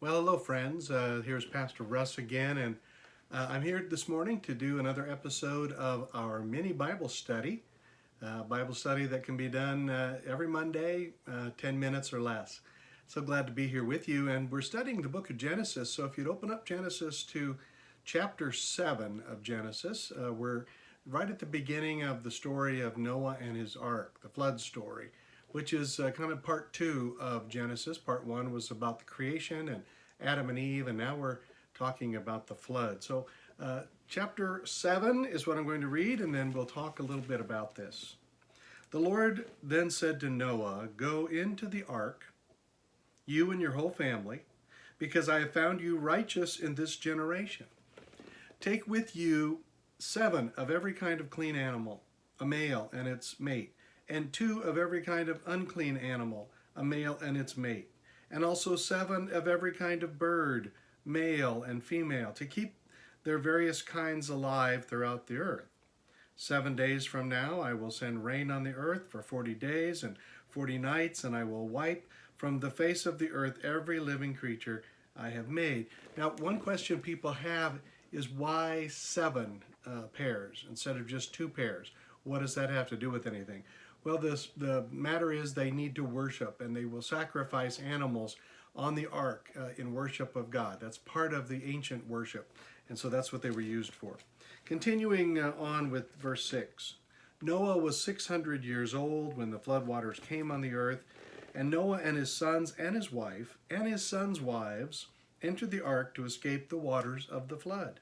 Well, hello, friends. Here's Pastor Russ again, and I'm here this morning to do another episode of our mini Bible study that can be done every Monday, 10 minutes or less. So glad to be here with you, and we're studying the book of Genesis. So if you'd open up Genesis to chapter 7 of Genesis, we're right at the beginning of the story of Noah and his ark, the flood story, which is kind of part two of Genesis. Part one was about the creation and Adam and Eve, and now we're talking about the flood. So, chapter 7 is what I'm going to read, and then we'll talk a little bit about this. The Lord then said to Noah, "Go into the ark, you and your whole family, because I have found you righteous in this generation. Take with you 7 of every kind of clean animal, a male and its mate, and 2 of every kind of unclean animal, a male and its mate, and also 7 of every kind of bird, male and female, to keep their various kinds alive throughout the earth. 7 days from now I will send rain on the earth for 40 days and 40 nights, and I will wipe from the face of the earth every living creature I have made." Now, one question people have is why 7 pairs instead of just 2 pairs? What does that have to do with anything? Well, the matter is they need to worship, and they will sacrifice animals on the ark in worship of God. That's part of the ancient worship, and so that's what they were used for. Continuing on with verse 6. Noah was 600 years old when the floodwaters came on the earth, and Noah and his sons and his wife and his sons' wives entered the ark to escape the waters of the flood.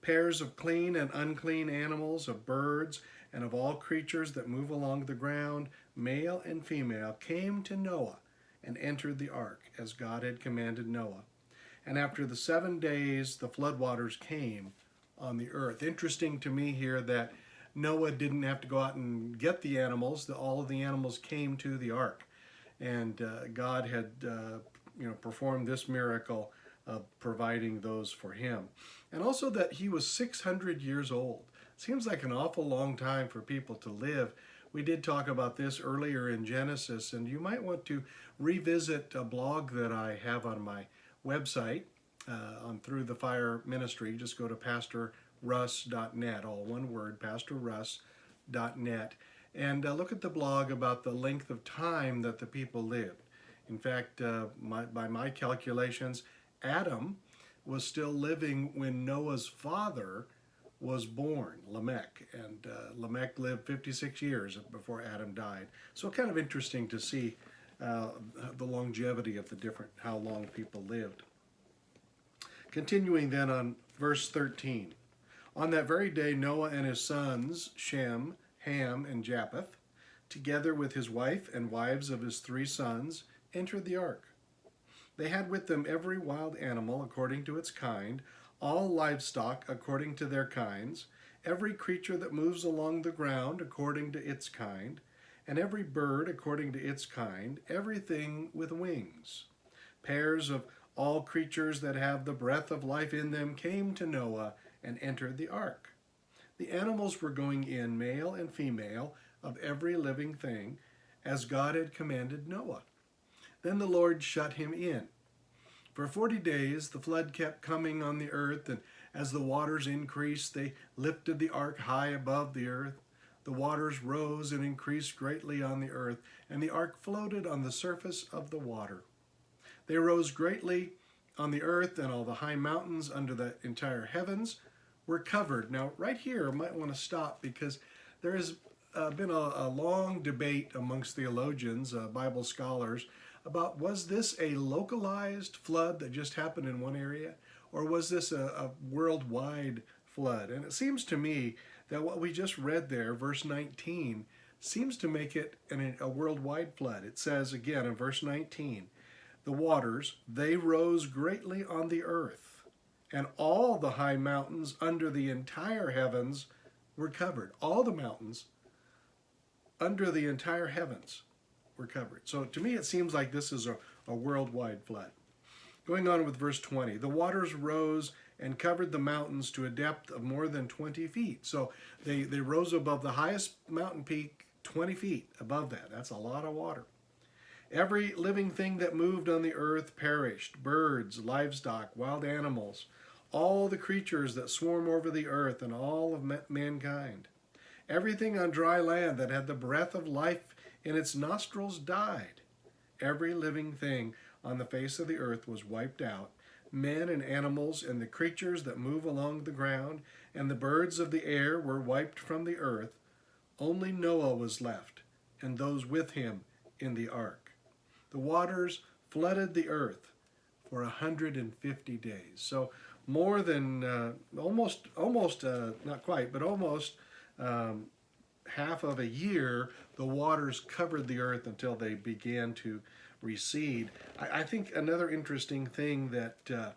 Pairs of clean and unclean animals, of birds, and of all creatures that move along the ground, male and female, came to Noah and entered the ark, as God had commanded Noah. And after the 7 days, the floodwaters came on the earth. Interesting to me here that Noah didn't have to go out and get the animals. All of the animals came to the ark. And God had performed this miracle of providing those for him. And also that he was 600 years old. Seems like an awful long time for people to live. We did talk about this earlier in Genesis, and you might want to revisit a blog that I have on my website on Through the Fire Ministry. Just go to pastorruss.net, all one word, pastorruss.net, and look at the blog about the length of time that the people lived. In fact, by my calculations, Adam was still living when Noah's father was born, Lamech, and Lamech lived 56 years before Adam died. So kind of interesting to see the longevity of how long people lived. Continuing then on verse 13. On that very day, Noah and his sons, Shem, Ham, and Japheth, together with his wife and wives of his 3 sons, entered the ark. They had with them every wild animal according to its kind, all livestock according to their kinds, every creature that moves along the ground according to its kind, and every bird according to its kind, everything with wings. Pairs of all creatures that have the breath of life in them came to Noah and entered the ark. The animals were going in, male and female, of every living thing, as God had commanded Noah. Then the Lord shut him in. For 40 days the flood kept coming on the earth, and as the waters increased, they lifted the ark high above the earth. The waters rose and increased greatly on the earth, and the ark floated on the surface of the water. They rose greatly on the earth, and all the high mountains under the entire heavens were covered. Now, right here, I might want to stop because there has been a long debate amongst theologians, Bible scholars, about was this a localized flood that just happened in one area, or was this a worldwide flood? And it seems to me that what we just read there, verse 19, seems to make it a worldwide flood. It says again in verse 19, the waters, they rose greatly on the earth, and all the high mountains under the entire heavens were covered. All the mountains under the entire heavens were covered. So to me it seems like this is a worldwide flood. Going on with verse 20, the waters rose and covered the mountains to a depth of more than 20 feet. So they rose above the highest mountain peak 20 feet above that. That's a lot of water. Every living thing that moved on the earth perished: birds, livestock, wild animals, all the creatures that swarm over the earth, and all of mankind. Everything on dry land that had the breath of life in its nostrils died. Every living thing on the face of the earth was wiped out: men and animals, and the creatures that move along the ground, and the birds of the air were wiped from the earth. Only Noah was left, and those with him in the ark. The waters flooded the earth for 150 days. So more than almost, not quite, but almost half of a year, the waters covered the earth until they began to recede. I think another interesting thing that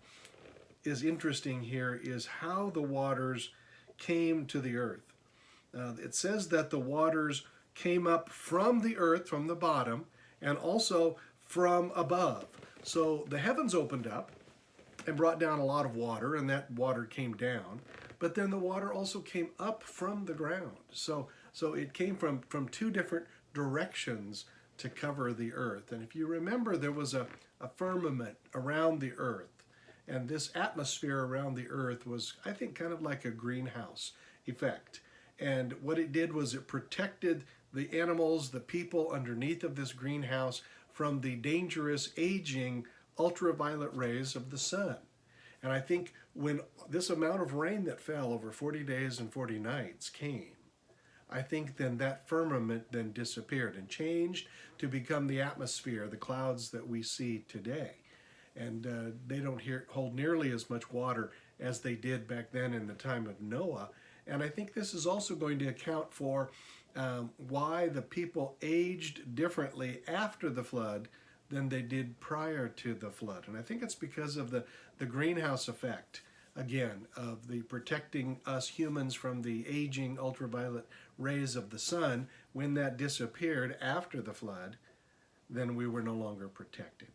is interesting here is how the waters came to the earth. It says that the waters came up from the earth, from the bottom, and also from above. So the heavens opened up and brought down a lot of water, and that water came down. But then the water also came up from the ground. So it came from two different directions to cover the earth. And if you remember, there was a firmament around the earth. And this atmosphere around the earth was, I think, kind of like a greenhouse effect. And what it did was it protected the animals, the people underneath of this greenhouse from the dangerous, aging, ultraviolet rays of the sun. And I think when this amount of rain that fell over 40 days and 40 nights came, I think then that firmament then disappeared and changed to become the atmosphere, the clouds that we see today. And they don't hold nearly as much water as they did back then in the time of Noah. And I think this is also going to account for why the people aged differently after the flood than they did prior to the flood. And I think it's because of the greenhouse effect, again, of the protecting us humans from the aging ultraviolet rays of the sun. When that disappeared after the flood, then we were no longer protected.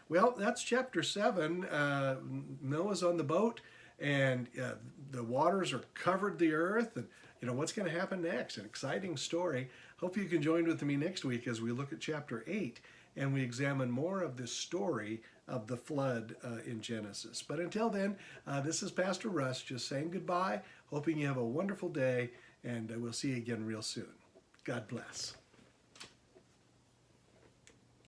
Well, that's chapter 7. Noah's on the boat, and the waters are covered the earth, and what's going to happen next? An exciting story. Hope you can join with me next week as we look at chapter 8 and we examine more of this story of the flood in Genesis. But until then, this is Pastor Russ just saying goodbye, hoping you have a wonderful day, and we'll see you again real soon. God bless.